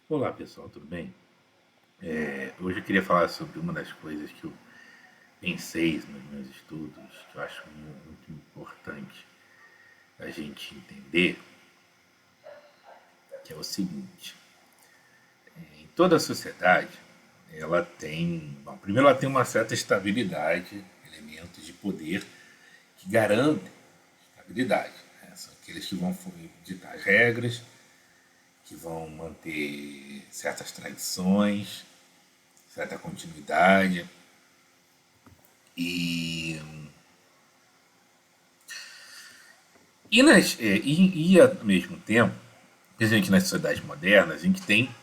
Olá pessoal, tudo bem? Hoje eu queria falar sobre uma das coisas que eu pensei nos meus estudos, que eu acho muito importante a gente entender, que é o seguinte: em toda a sociedade, ela tem, bom, primeiro ela tem uma certa estabilidade, elementos de poder que garantem estabilidade, né? São aqueles que vão ditar as regras, que vão manter certas tradições, certa continuidade. E ao mesmo tempo, principalmente nas sociedades modernas, a gente tem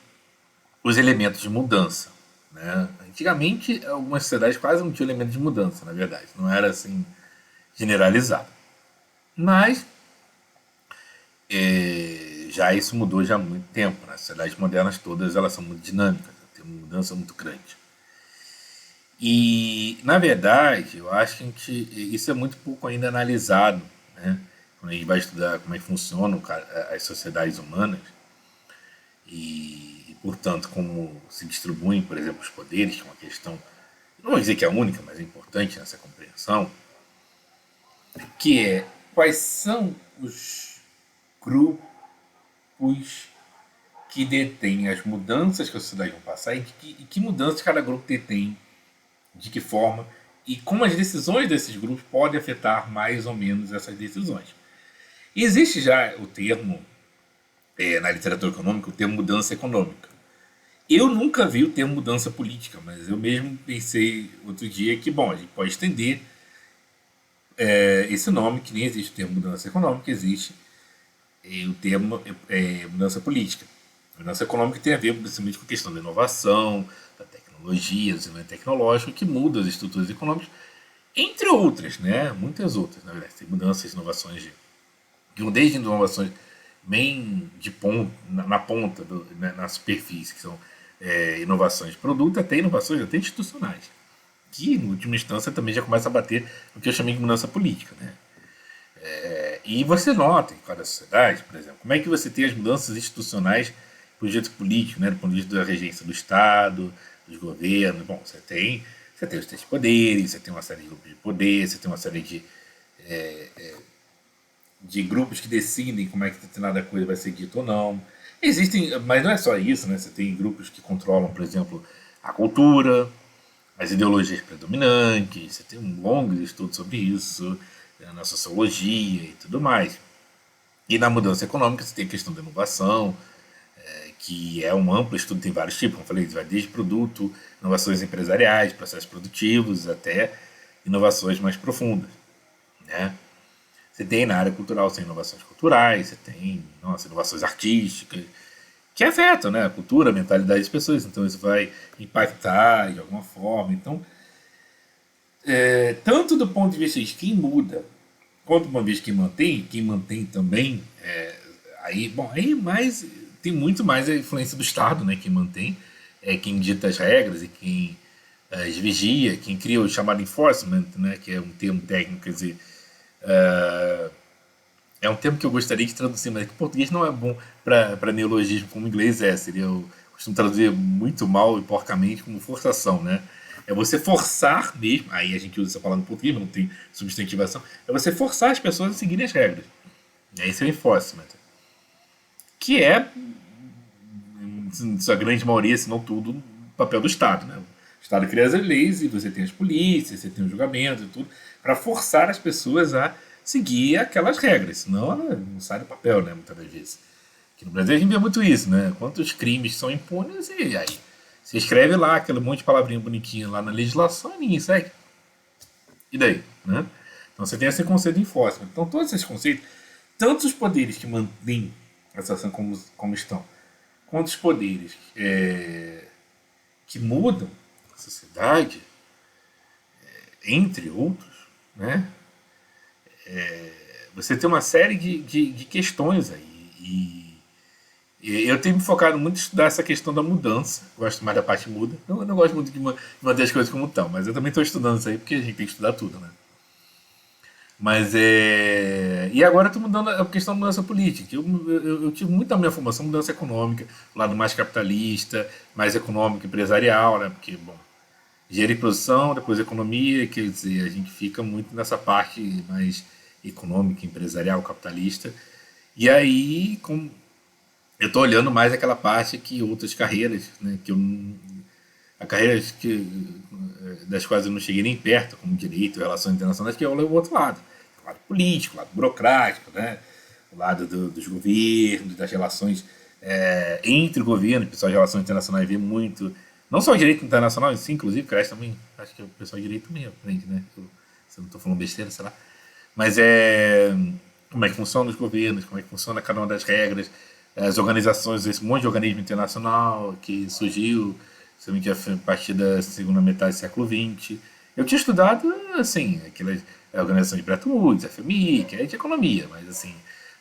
os elementos de mudança. Né? Antigamente, algumas sociedades quase não tinham elementos de mudança, na verdade. Não era assim generalizado. Mas já isso mudou já há muito tempo. Né? As sociedades modernas todas elas são muito dinâmicas, tem uma mudança muito grande. E, na verdade, eu acho que isso é muito pouco ainda analisado, né? Quando a gente vai estudar como é que funcionam as sociedades humanas portanto, como se distribuem, por exemplo, os poderes, que é uma questão, não vou dizer que é a única, mas é importante nessa compreensão, que é quais são os grupos que detêm as mudanças que a sociedade vai passar e que mudanças cada grupo detém, de que forma, e como as decisões desses grupos podem afetar mais ou menos essas decisões. E existe já o termo, na literatura econômica, o termo mudança econômica. Eu nunca vi o termo mudança política, mas eu mesmo pensei outro dia que, bom, a gente pode estender esse nome, que nem existe o termo mudança econômica, existe o termo mudança política. A mudança econômica tem a ver principalmente com a questão da inovação, da tecnologia, do desenvolvimento tecnológico, que muda as estruturas econômicas, entre outras, né? Muitas outras, na verdade. Tem mudanças, inovações, desde inovações bem de ponta, na ponta, na superfície, que são inovações de produto, até inovações até institucionais, que, em última instância, também já começa a bater no que eu chamei de mudança política. Né? E você nota em cada sociedade, por exemplo, como é que você tem as mudanças institucionais para o jeito político, né? Do ponto de vista da regência do Estado, dos governos. Bom, você tem os três poderes, você tem uma série de grupos de poder, você tem uma série de grupos que decidem como é que determinada coisa vai ser dita ou não. Existem, mas não é só isso, né? Você tem grupos que controlam, por exemplo, a cultura, as ideologias predominantes, você tem um longo estudo sobre isso, na sociologia e tudo mais. E na mudança econômica você tem a questão da inovação, que é um amplo estudo, tem vários tipos, como eu falei, vai desde produto, inovações empresariais, processos produtivos, até inovações mais profundas. Né? Você tem na área cultural, você tem inovações culturais, você tem inovações artísticas, que afetam, né, a cultura, a mentalidade das pessoas. Então isso vai impactar de alguma forma. Então, tanto do ponto de vista de quem muda, quanto do ponto de vista de quem mantém também, aí mais tem muito mais a influência do Estado, né, quem mantém, quem dita as regras e quem as vigia, quem cria o chamado enforcement, né, que é um termo técnico, quer dizer, é um termo que eu gostaria de traduzir, mas que o português não é bom para neologismo como o inglês é. Seria, eu costumo traduzir muito mal e porcamente como forçação, né? É você forçar mesmo, aí a gente usa essa palavra no português, mas não tem substantivação, é você forçar as pessoas a seguirem as regras. Esse é o enforcement. Que é, em sua grande maioria, se não tudo, o papel do Estado, né? O Estado cria as leis e você tem as polícias, você tem os julgamentos e tudo, para forçar as pessoas a seguir aquelas regras, senão ela não sai do papel, né, muitas das vezes. Aqui no Brasil a gente vê muito isso, né? Quantos crimes são impunes e aí você escreve lá aquele monte de palavrinha bonitinha lá na legislação e ninguém segue. E daí? Né? Então você tem esse conceito de enforcement. Então todos esses conceitos, tanto os poderes que mantêm a situação como estão, quanto os poderes que mudam a sociedade, entre outros, né? Você tem uma série de questões aí. E eu tenho me focado muito em estudar essa questão da mudança. Gosto mais da parte muda. Eu não gosto muito de manter as coisas como estão, mas eu também estou estudando isso aí porque a gente tem que estudar tudo, né? Mas é. E agora eu estou mudando a questão da mudança política. Eu tive muita minha formação mudança econômica, o lado mais capitalista, mais econômico, empresarial, né? Porque, bom, engenharia e produção, depois economia, quer dizer, a gente fica muito nessa parte mais econômica, empresarial, capitalista. E aí, eu estou olhando mais aquela parte que outras carreiras, né? Que eu, a carreiras das quais eu não cheguei nem perto, como direito, relações internacionais, que é o outro lado. O lado político, o lado burocrático, né? O lado dos governos, das relações entre o governo, o pessoal de relações internacionais vê muito, não só o direito internacional, sim, inclusive, que também, acho que o pessoal de direito também aprende, né? Se eu não estou falando besteira, sei lá. Mas como é que funciona os governos, como é que funciona cada uma das regras, as organizações, esse monte de organismo internacional que surgiu, se não me engano, a partir da segunda metade do século XX. Eu tinha estudado, assim, aquelas organizações de Bretton Woods, FMI, que é de economia, mas, assim,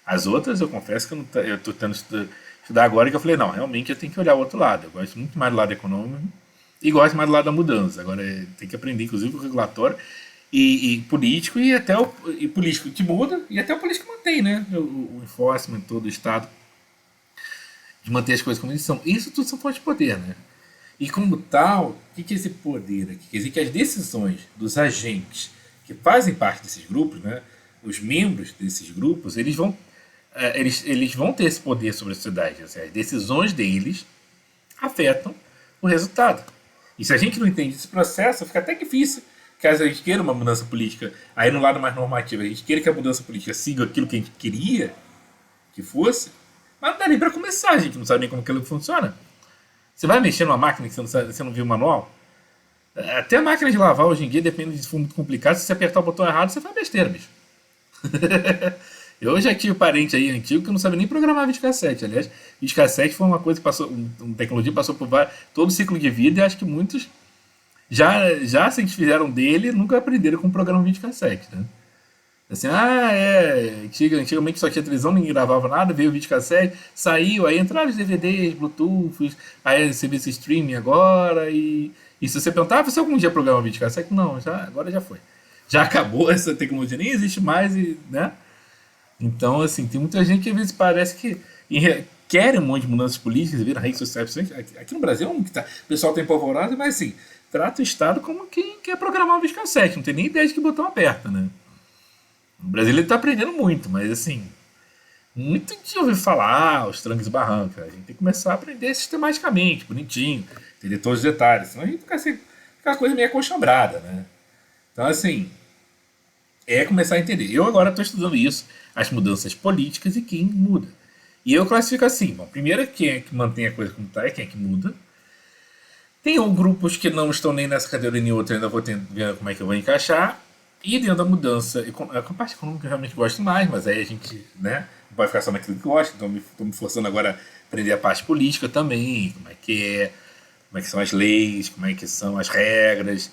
as outras eu confesso que eu estou tentando estudar agora que eu falei, não, realmente eu tenho que olhar o outro lado. Eu gosto muito mais do lado econômico e gosto mais do lado da mudança. Agora tem que aprender, inclusive, o regulatório e político e até e político que muda e até o político que mantém, né? O enforcement todo o Estado de manter as coisas como eles são. Isso tudo são fontes de poder, né? E como tal, o que é esse poder aqui? Quer dizer que as decisões dos agentes que fazem parte desses grupos, né, os membros desses grupos, eles vão ter esse poder sobre a sociedade. Ou seja, as decisões deles afetam o resultado. E se a gente não entende esse processo, fica até difícil que a gente queira uma mudança política, aí no lado mais normativo, a gente queira que a mudança política siga aquilo que a gente queria que fosse, mas não dá nem para começar, a gente não sabe nem como aquilo funciona. Você vai mexer numa máquina que você não viu o manual? Até a máquina de lavar hoje em dia, depende de se for muito complicado, se você apertar o botão errado, você faz besteira, bicho. Eu já tive parente aí antigo que não sabe nem programar videocassete. Aliás, videocassete foi uma coisa que passou, uma tecnologia que passou por todo o ciclo de vida e acho que muitos já se fizeram dele nunca aprenderam como programar videocassete, né? Assim, antigamente só tinha televisão, ninguém gravava nada, veio o videocassete, saiu, aí entraram os DVDs, Bluetooth, aí você vê esse streaming agora, e se você perguntar, você algum dia programa videocassete? Não, agora já foi. Já acabou essa tecnologia, nem existe mais, né? Então, assim, tem muita gente que às vezes parece que querem um monte de mudanças políticas, vira redes sociais. Aqui no Brasil, o pessoal tem polvorosa, mas assim, trata o Estado como quem quer programar um videocassete, não tem nem ideia de que botão aperta, né? O Brasil está aprendendo muito, mas assim, muito de ouvir falar, os trancos e barrancos. A gente tem que começar a aprender sistematicamente, bonitinho, entender todos os detalhes, senão a gente fica uma coisa meio acostumbrada, né? Então, assim, começar a entender. Eu agora estou estudando isso, as mudanças políticas e quem muda. E eu classifico assim: bom, primeiro quem é que mantém a coisa como está, é quem é que muda. Tem grupos que não estão nem nessa cadeira nem outra, ainda vou ver como é que eu vou encaixar. E dentro da mudança, a parte econômica eu realmente gosto mais, mas aí a gente, né, não pode ficar só naquilo que gosta, então estou me forçando agora a aprender a parte política também, como é que são as leis, como é que são as regras,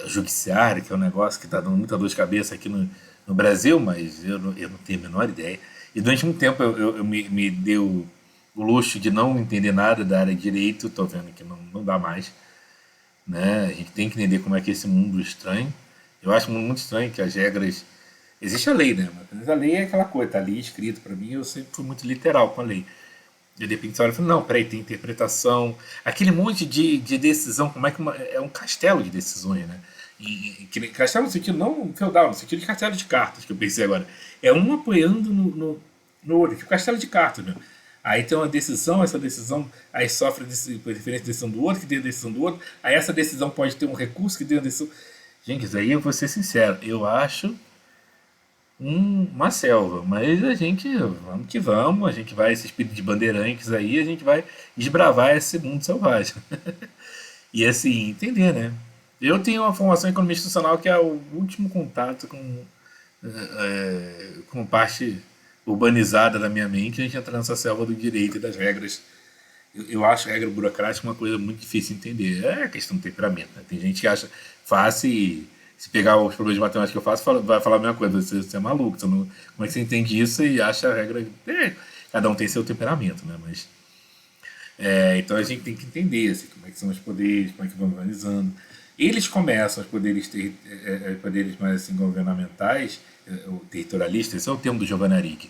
o judiciário, que é um negócio que está dando muita dor de cabeça aqui no Brasil, mas eu não tenho a menor ideia. E durante muito tempo eu me deu o luxo de não entender nada da área de direito, estou vendo que não dá mais, né? A gente tem que entender como é que é esse mundo estranho. Eu acho muito estranho que as regras. Existe a lei, né? Mas a lei é aquela coisa, tá ali escrito para mim, eu sempre fui muito literal com a lei. E de repente você olha e fala, não, peraí, tem interpretação. Aquele monte de decisão, como é que é um castelo de decisões, né? Castelo no sentido não feudal, no sentido de castelo de cartas, que eu pensei agora. É um apoiando no outro, tipo castelo de cartas, meu. Aí tem uma decisão, essa decisão aí sofre por diferente decisão do outro, que tem a decisão do outro. Aí essa decisão pode ter um recurso que tem a decisão. Gente, isso aí eu vou ser sincero, eu acho uma selva, mas a gente, vamos que vamos, a gente vai, esse espírito de bandeirantes aí, a gente vai desbravar esse mundo selvagem. E assim, entender, né? Eu tenho uma formação em economia institucional que é o último contato com parte urbanizada da minha mente, a gente entra nessa selva do direito e das regras. Eu acho a regra burocrática uma coisa muito difícil de entender. É questão do temperamento, né? Tem gente que acha fácil e se pegar os problemas de matemática que eu faço, vai falar a mesma coisa. Você é maluco. Como é que você entende isso e acha a regra. Cada um tem seu temperamento, né? Mas, então a gente tem que entender assim, como é que são os poderes, como é que vão organizando. Eles começam, poderes mais assim, governamentais, ou territorialistas, esse é o termo do Giovanni Arrighi.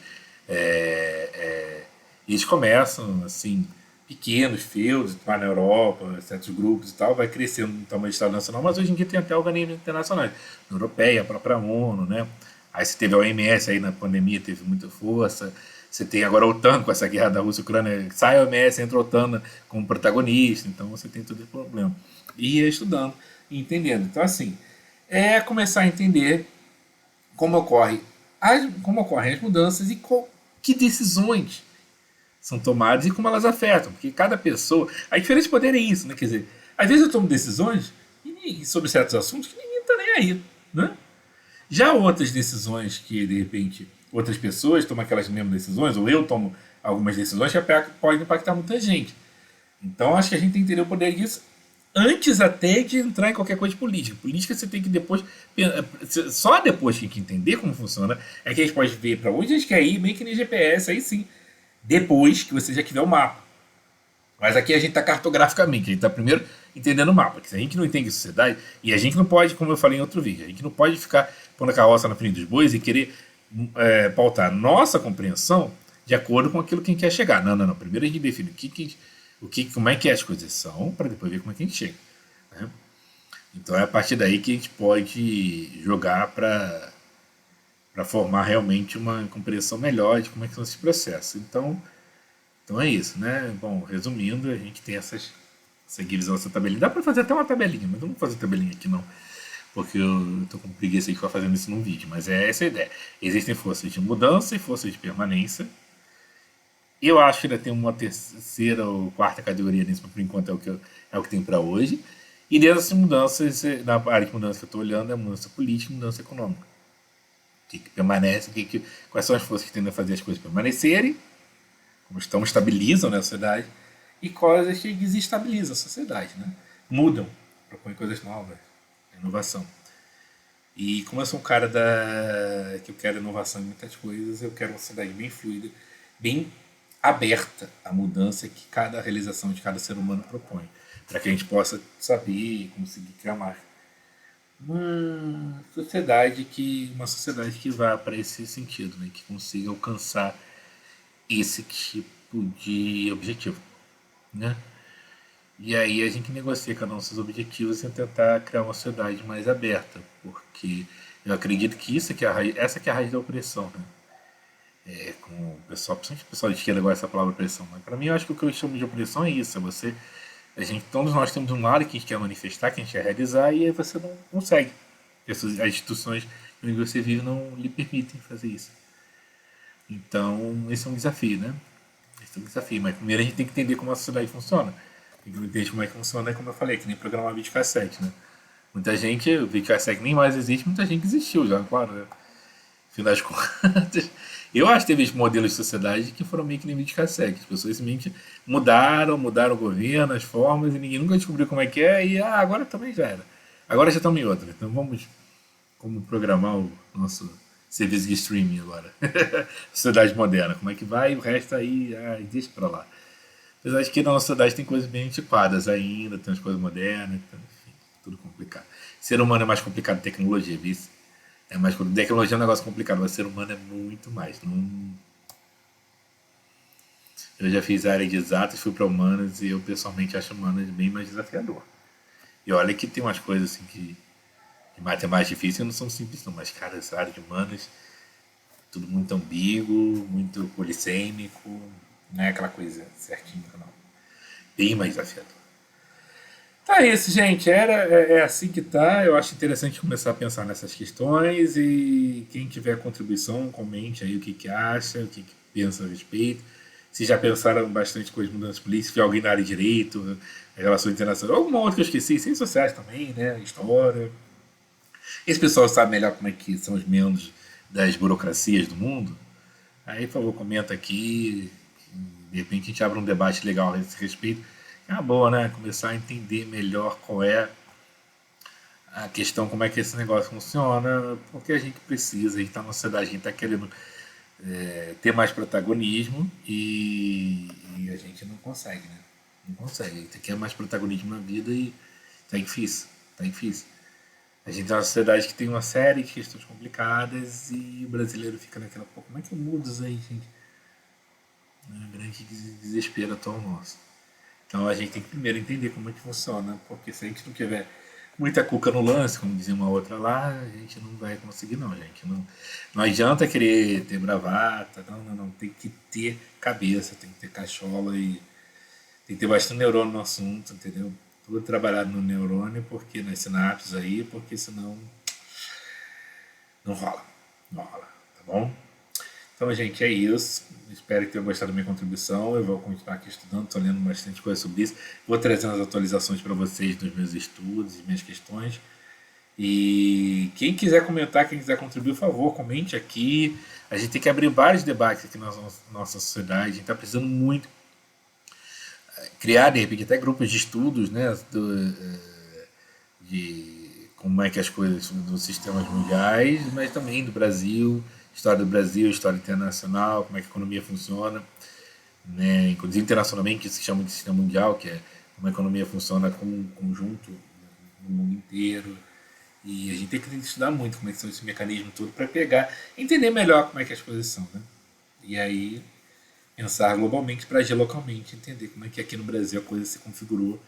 Eles começam assim, pequenos, feudos, lá na Europa, certos grupos e tal, vai crescendo no tamanho de Estado Nacional, mas hoje em dia tem até organismos internacionais, a Europeia, a própria ONU, né? Aí você teve a OMS aí na pandemia, teve muita força. Você tem agora a OTAN com essa guerra da Rússia e Ucrânia, sai a OMS, entra a OTAN como protagonista, então você tem todo esse problema. E ia estudando e entendendo. Então, assim, é começar a entender como, como ocorrem as mudanças e que decisões são tomadas e como elas afetam. Porque cada pessoa. A diferença de poder é isso, né? Quer dizer, às vezes eu tomo decisões sobre certos assuntos que ninguém está nem aí, né? Já outras decisões que, de repente, outras pessoas tomam aquelas mesmas decisões, ou eu tomo algumas decisões que podem impactar muita gente. Então, acho que a gente tem que entender o poder disso antes até de entrar em qualquer coisa de política. Política você tem que depois. Só depois que tem que entender como funciona é que a gente pode ver para onde a gente quer ir, meio que nem GPS, aí sim. Depois que você já tiver o mapa. Mas aqui a gente está cartograficamente, a gente está primeiro entendendo o mapa. Que se a gente não entende a sociedade, e a gente não pode, como eu falei em outro vídeo, a gente não pode ficar pondo a carroça na frente dos bois e querer pautar nossa compreensão de acordo com aquilo que a gente quer chegar. Não, não, não. Primeiro a gente define como é que as coisas são, para depois ver como é que a gente chega. Né? Então é a partir daí que a gente pode jogar para formar realmente uma compreensão melhor de como é que são esses processos. Então é isso, né? Bom, resumindo, a gente tem essa divisão, essa tabelinha. Dá para fazer até uma tabelinha, mas eu não vou fazer tabelinha aqui não, porque eu tô com preguiça de ficar fazendo isso num vídeo, mas é essa a ideia. Existem forças de mudança e forças de permanência. Eu acho que ainda tem uma terceira ou quarta categoria nisso, mas por enquanto é o que tem para hoje. E dessas mudanças, na área de mudança que eu estou olhando, é mudança política e mudança econômica. O que permanece, quais são as forças que tendem a fazer as coisas permanecerem, como estabilizam, né, a sociedade, e coisas que desestabilizam a sociedade, né? Mudam, propõem coisas novas, inovação. E como eu sou um cara que eu quero inovação em muitas coisas, eu quero uma sociedade bem fluida, bem aberta à mudança que cada realização de cada ser humano propõe, para que a gente possa saber e conseguir criar uma sociedade que vá para esse sentido, né? Que consiga alcançar esse tipo de objetivo, né? E aí a gente negocia cada um dos seus objetivos e tentar criar uma sociedade mais aberta, porque eu acredito que essa que é a raiz da opressão, né? Com o pessoal, principalmente o pessoal de esquerda gosta dessa palavra opressão, mas para mim eu acho que o que eu chamo de opressão é isso, todos nós temos um lado que a gente quer manifestar, que a gente quer realizar, e aí você não consegue. As instituições onde você vive não lhe permitem fazer isso. Então, esse é um desafio, né? Esse é um desafio. Mas primeiro a gente tem que entender como a sociedade funciona. Tem que entender como é que funciona, como eu falei, que nem programar videocassete, né? Muita gente, o videocassete nem mais existe, muita gente existiu já, claro. Né? No fim das contas, eu acho que teve modelos de sociedade que foram meio que nem videocassete. As pessoas simplesmente mudaram o governo, as formas, e ninguém nunca descobriu como é que é, e agora também já era. Agora já estamos em outra. Então vamos como programar o nosso serviço de streaming agora. Sociedade moderna. Como é que vai? O resto aí, deixa pra lá. Apesar de que na nossa sociedade tem coisas bem antiquadas ainda, tem as coisas modernas, então, enfim, tudo complicado. Ser humano é mais complicado que tecnologia, viu? Tecnologia é um negócio complicado, mas ser humano é muito mais. Não... Eu já fiz a área de exatas, fui para humanas e eu pessoalmente acho humanas bem mais desafiador. E olha que tem umas coisas assim que matemática difícil não são simples não, mas cara, essa área de humanas, tudo muito ambíguo, muito polissêmico, não é aquela coisa certinha não. Bem mais desafiador. Tá isso, gente. É assim que tá. Eu acho interessante começar a pensar nessas questões e quem tiver contribuição, comente aí o que acha, o que pensa a respeito. Se já pensaram bastante com as mudanças políticas, se alguém na área de direito, relações internacionais, alguma outra que eu esqueci, ciências sociais também, né? História. Esse pessoal sabe melhor como é que são os membros das burocracias do mundo. Aí, por favor, comenta aqui. De repente a gente abre um debate legal a esse respeito. É uma boa, né? Começar a entender melhor qual é a questão, como é que esse negócio funciona, porque a gente precisa, a gente está na sociedade, a gente está querendo ter mais protagonismo e a gente não consegue, né? Não consegue. A gente quer mais protagonismo na vida e tá difícil. Tá difícil. A gente é uma sociedade que tem uma série de questões complicadas e o brasileiro fica naquela, pô, como é que eu mudo isso aí, gente? É um grande desespero atual nosso. Então a gente tem que primeiro entender como é que funciona, porque se a gente não tiver muita cuca no lance, como dizia uma outra lá, a gente não vai conseguir não, gente. Não, não adianta querer ter bravata, não. Tem que ter cabeça, tem que ter cachola e tem que ter bastante neurônio no assunto, entendeu? Tudo trabalhado no neurônio, porque nas sinapses aí, porque senão não rola. Não rola, tá bom? Então, gente, é isso. Espero que tenham gostado da minha contribuição. Eu vou continuar aqui estudando, estou lendo bastante coisa sobre isso. Vou trazendo as atualizações para vocês dos meus estudos e minhas questões. E quem quiser comentar, quem quiser contribuir, por favor, comente aqui. A gente tem que abrir vários debates aqui na nossa sociedade. A gente está precisando muito criar, de repente, até grupos de estudos, né? De como é que as coisas dos sistemas mundiais, mas também do Brasil, história do Brasil, história internacional, como é que a economia funciona, né? Inclusive internacionalmente, que se chama de sistema mundial, que é como a economia funciona como um conjunto no mundo inteiro. E a gente tem que estudar muito como é que são esse mecanismo todo para pegar, entender melhor como é que as coisas são, né? E aí pensar globalmente para agir localmente, entender como é que aqui no Brasil a coisa se configurou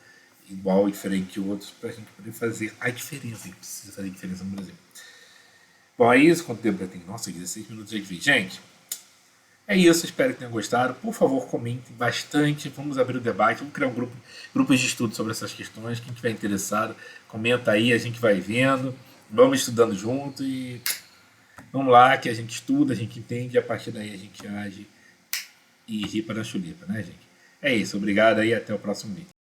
igual, diferente de outros, para a gente poder fazer a diferença. A gente precisa fazer a diferença no Brasil. Bom, é isso. Quanto tempo eu tenho? Nossa, 16 minutos de vídeo. Gente, é isso. Espero que tenham gostado. Por favor, comentem bastante. Vamos abrir o debate. Vamos criar grupos de estudo sobre essas questões. Quem estiver interessado, comenta aí. A gente vai vendo. Vamos estudando junto e vamos lá que a gente estuda, a gente entende e a partir daí a gente age e ripa na chulipa, né, gente? É isso. Obrigado aí. Até o próximo vídeo.